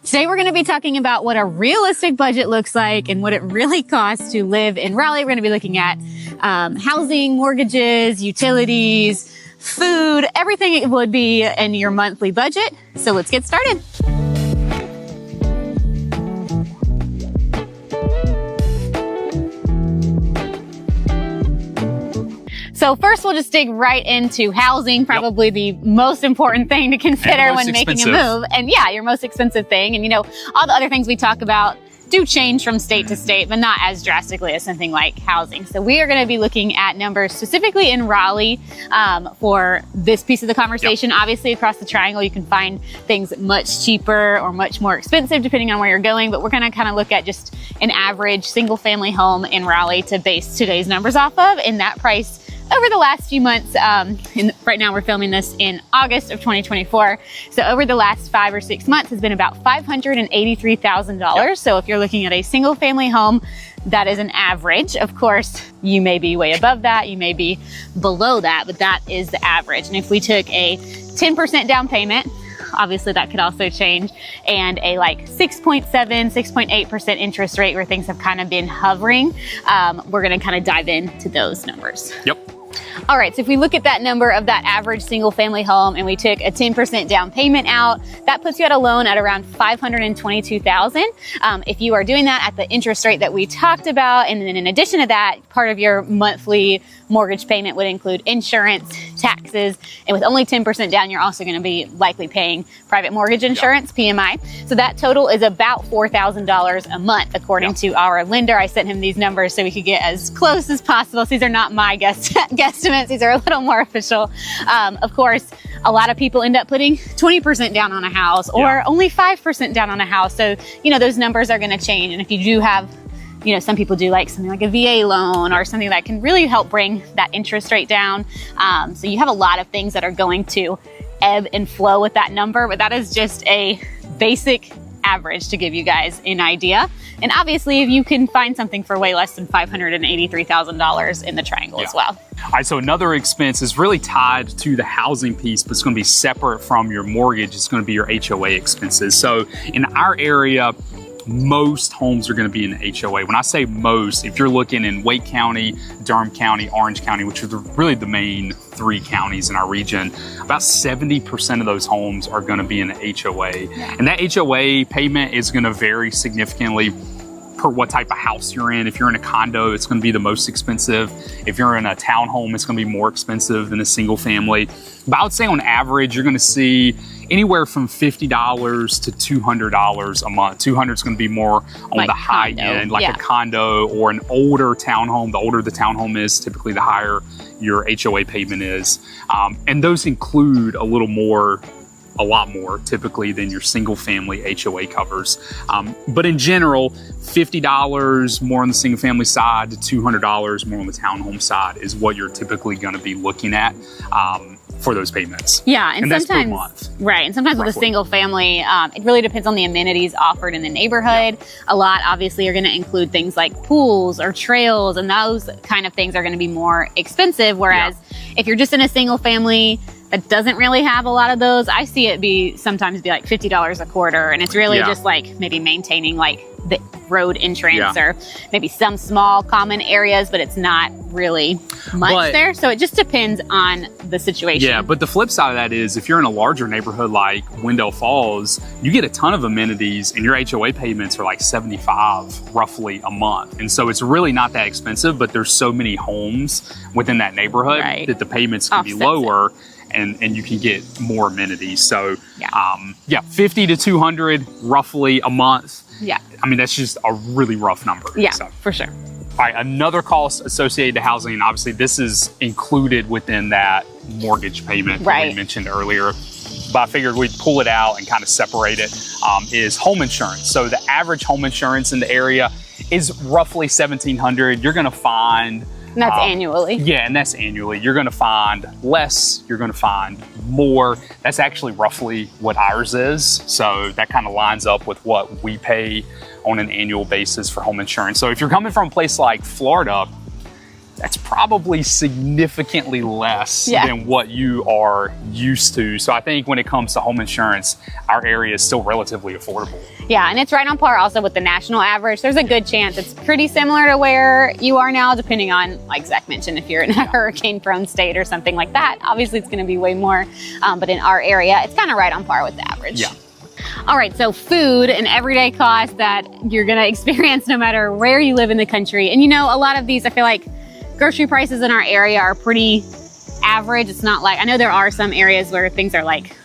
Today we're going to be talking about what a realistic budget looks like and what it really costs to live in Raleigh. We're going to be looking at housing, mortgages, utilities, food, everything it would be in your monthly budget. So let's get started. So first we'll just dig right into housing, probably the most important thing to consider when making a move. And yeah, your most expensive thing. And you know, all the other things we talk about do change from state to state, but not as drastically as something like housing. So we are going to be looking at numbers specifically in Raleigh for this piece of the conversation. Obviously across the triangle, you can find things much cheaper or much more expensive depending on where you're going, but we're going to kind of look at just an average single family home in Raleigh to base today's numbers off of, and that price over the last few months, right now we're filming this in August of 2024. So over the last 5 or 6 months has been about $583,000. So if you're looking at a single family home, that is an average. Of course, you may be way above that, you may be below that, but that is the average. And if we took a 10% down payment, obviously that could also change, and a like 6.7, 6.8% interest rate where things have kind of been hovering, we're gonna kind of dive into those numbers. Yep. All right, so if we look at that number of that average single family home and we took a 10% down payment out, that puts you at a loan at around $522,000. If you are doing that at the interest rate that we talked about, and then in addition to that, part of your monthly mortgage payment would include insurance, taxes, and with only 10% down, you're also going to be likely paying private mortgage insurance, PMI. So that total is about $4,000 a month, according to our lender. I sent him these numbers so we could get as close as possible. So these are not my guesstimates. These are a little more official. Of course, a lot of people end up putting 20% down on a house or only 5% down on a house. So, you know, those numbers are going to change. And if you do have, you know, some people do like something like a VA loan or something that can really help bring that interest rate down. So you have a lot of things that are going to ebb and flow with that number, but that is just a basic average to give you guys an idea. And obviously, if you can find something for way less than $583,000 in the triangle as well. All right, so another expense is really tied to the housing piece, but it's going to be separate from your mortgage. It's going to be your HOA expenses. So in our area, most homes are going to be in the HOA. When I say most, if you're looking in Wake County, Durham County, Orange County, which are really the main 3 counties in our region, about 70% of those homes are going to be in the HOA. And that HOA payment is going to vary significantly per what type of house you're in. If you're in a condo, it's going to be the most expensive. If you're in a townhome, it's going to be more expensive than a single family. But I would say on average, you're going to see anywhere from $50 to $200 a month. 200 is going to be more on like the high end, like a condo or an older townhome. The older the townhome is, typically the higher your HOA payment is. And those include a lot more typically than your single family HOA covers. But in general, $50 more on the single family side to $200 more on the townhome side is what you're typically going to be looking at for those payments. Yeah, and sometimes, that's per month. Right, and sometimes with a single family, it really depends on the amenities offered in the neighborhood. A lot obviously are going to include things like pools or trails, and those kind of things are going to be more expensive, whereas if you're just in a single family that doesn't really have a lot of those, I see it sometimes be like $50 a quarter, and it's really just like maybe maintaining like the road entrance or maybe some small common areas, but it's not really much there. So it just depends on the situation. Yeah, but the flip side of that is if you're in a larger neighborhood like Wendell Falls, you get a ton of amenities and your HOA payments are like $75 roughly a month. And so it's really not that expensive, but there's so many homes within that neighborhood that the payments can be lower. And you can get more amenities. So, 50 to 200 roughly a month. Yeah. I mean, that's just a really rough number. Yeah, so. for sure. All right, another cost associated to housing, and obviously this is included within that mortgage payment that we mentioned earlier, but I figured we'd pull it out and kind of separate it, is home insurance. So the average home insurance in the area is roughly $1,700. You're gonna find And that's annually. Yeah, and that's annually. You're going to find less, you're going to find more. That's actually roughly what ours is. So that kind of lines up with what we pay on an annual basis for home insurance. So if you're coming from a place like Florida, that's probably significantly less than what you are used to. So I think when it comes to home insurance, our area is still relatively affordable. Yeah, and it's right on par also with the national average. There's a good chance it's pretty similar to where you are now, depending on, like Zach mentioned, if you're in a hurricane-prone state or something like that. Obviously, it's going to be way more, but in our area, it's kind of right on par with the average. Yeah. All right, so food and everyday costs that you're going to experience no matter where you live in the country. And you know, a lot of these, I feel like grocery prices in our area are pretty average. It's not like, I know there are some areas where things are like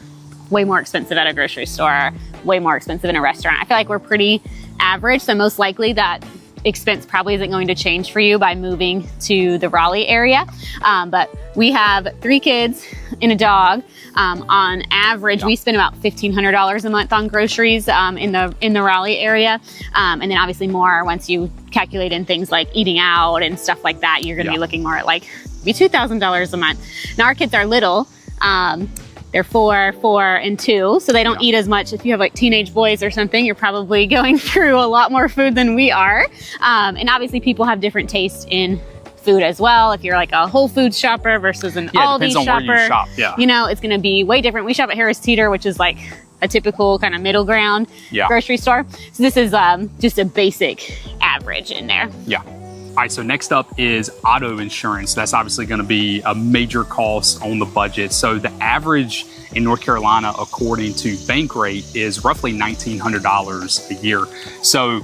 way more expensive at a grocery store, way more expensive in a restaurant. I feel like we're pretty average. So most likely that expense probably isn't going to change for you by moving to the Raleigh area. But we have 3 kids and a dog. On average, we spend about $1,500 a month on groceries in the Raleigh area. And then obviously more once you calculate in things like eating out and stuff like that, you're gonna be looking more at like maybe $2,000 a month. Now our kids are little. They're 4, 4, and 2, so they don't eat as much. If you have like teenage boys or something, you're probably going through a lot more food than we are. And obviously people have different tastes in food as well. If you're like a Whole Foods shopper versus an Aldi shopper, where you shop. You know, it's going to be way different. We shop at Harris Teeter, which is like a typical kind of middle ground grocery store. So this is just a basic average in there. Yeah. All right, so next up is auto insurance. That's obviously going to be a major cost on the budget. So the average in North Carolina, according to Bankrate, is roughly $1,900 a year. So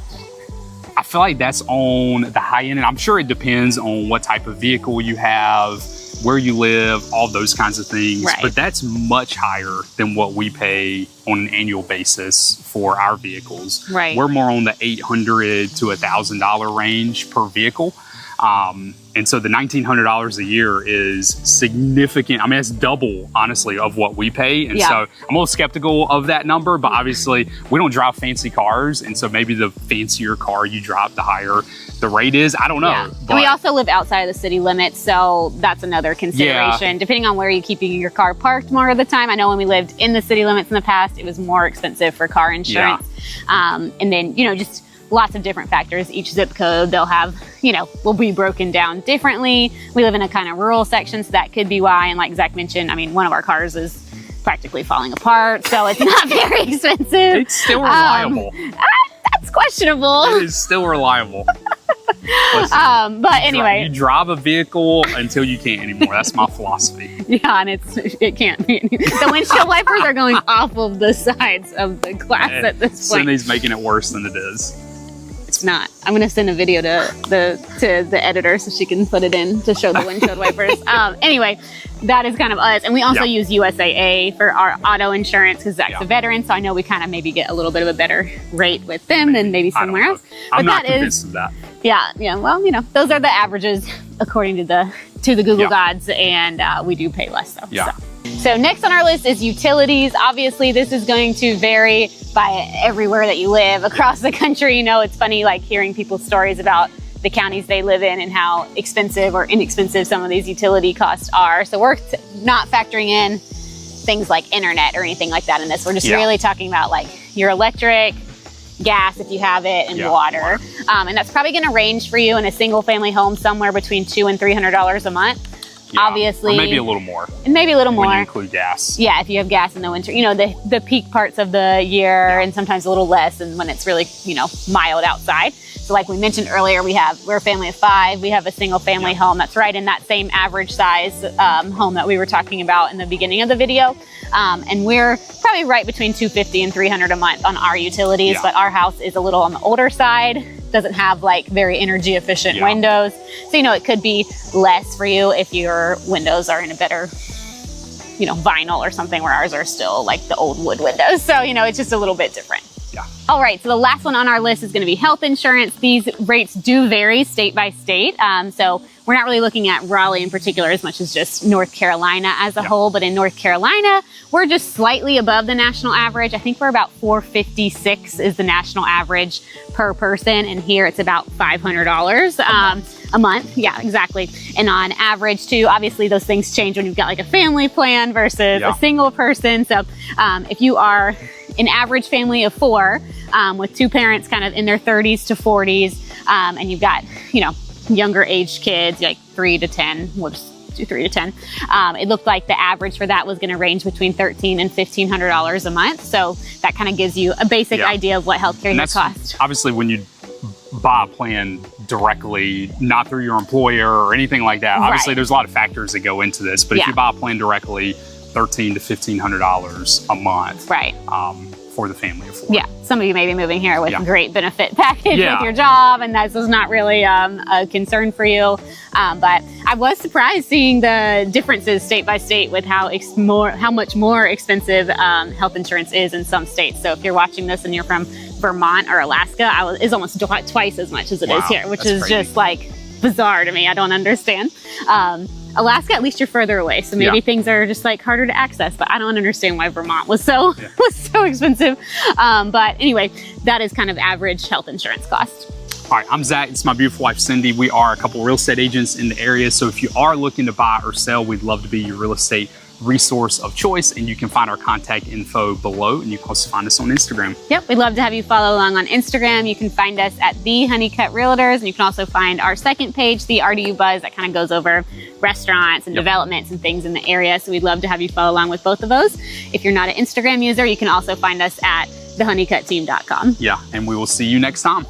I feel like that's on the high end, and I'm sure it depends on what type of vehicle you have, where you live, all those kinds of things. Right. But that's much higher than what we pay on an annual basis for our vehicles. Right. We're more on the $800 to $1,000 range per vehicle. And so the $1,900 a year is significant. I mean, it's double, honestly, of what we pay. And so I'm a little skeptical of that number, but obviously we don't drive fancy cars. And so maybe the fancier car you drive, the higher the rate is. I don't know. Yeah. And we also live outside of the city limits, so that's another consideration. Depending on where you're keeping your car parked more of the time. I know when we lived in the city limits in the past, it was more expensive for car insurance. And then, you know, just lots of different factors. Each zip code, they'll have, you know, will be broken down differently. We live in a kind of rural section, so that could be why. And like Zach mentioned, I mean, one of our cars is practically falling apart, so it's not very expensive. It's still reliable. That's questionable. It is still reliable. But anyway, you drive a vehicle until you can't anymore. That's my philosophy. Yeah, and it can't be. The windshield wipers are going off of the sides of the glass at this point. Cindy's making it worse than it is. It's not. I'm going to send a video to the editor so she can put it in to show the windshield wipers. Anyway, that is kind of us. And we also use USAA for our auto insurance because Zach's a veteran. So I know we kind of maybe get a little bit of a better rate with them than maybe somewhere else. I'm not convinced of that. Yeah. Well, you know, those are the averages according to the Google gods, and we do pay less though. Yeah. So next on our list is utilities. Obviously, this is going to vary by everywhere that you live across the country. You know, it's funny like hearing people's stories about the counties they live in and how expensive or inexpensive some of these utility costs are. So we're not factoring in things like internet or anything like that in this. We're just really talking about like your electric, gas if you have it, and water. And that's probably going to range for you in a single family home somewhere between $200 and $300 a month. Yeah, obviously. or maybe a little more. And maybe a little more. When you include gas. Yeah, if you have gas in the winter. You know, the peak parts of the year and sometimes a little less and when it's really, you know, mild outside. So like we mentioned earlier, we're a family of 5. We have a single family home that's right in that same average size home that we were talking about in the beginning of the video. And we're probably right between $250 and $300 a month on our utilities, but our house is a little on the older side. Doesn't have like very energy efficient windows. So, you know, it could be less for you if your windows are in a better, you know, vinyl or something, where ours are still like the old wood windows. So, you know, it's just a little bit different. Yeah. All right, so the last one on our list is going to be health insurance. These rates do vary state by state. So we're not really looking at Raleigh in particular as much as just North Carolina as a whole. But in North Carolina, we're just slightly above the national average. I think we're about $456 is the national average per person. And here it's about $500 a month. Yeah, exactly. And on average too, obviously those things change when you've got like a family plan versus a single person. So if you are an average family of 4 with 2 parents kind of in their 30s to 40s, and you've got, you know, younger aged kids, like 3 to 10, whoops, 3 to 10. It looked like the average for that was going to range between $1,300 and $1,500 a month. So that kind of gives you a basic idea of what healthcare would cost. Obviously, when you buy a plan directly, not through your employer or anything like that, obviously there's a lot of factors that go into this. But if you buy a plan directly, $1,300 to $1,500 a month. Right. For the family of 4. Yeah, some of you may be moving here with a great benefit package with your job, and this is not really a concern for you. But I was surprised seeing the differences state by state with how much more expensive health insurance is in some states. So if you're watching this and you're from Vermont or Alaska, it's almost twice as much as it is here, which is just like bizarre to me. I don't understand. Alaska, at least you're further away, so maybe things are just like harder to access. But I don't understand why Vermont was so expensive. But anyway, that is kind of average health insurance cost. All right, I'm Zach. It's my beautiful wife, Cindy. We are a couple real estate agents in the area. So if you are looking to buy or sell, we'd love to be your real estate resource of choice, and you can find our contact info below, and you can also find us on Instagram. Yep, we'd love to have you follow along on Instagram. You can find us at the Honeycutt Realtors, and you can also find our second page, the RDU Buzz, that kind of goes over restaurants and developments and things in the area. So we'd love to have you follow along with both of those. If you're not an Instagram user, you can also find us at thehoneycutteam.com. Yeah, and we will see you next time.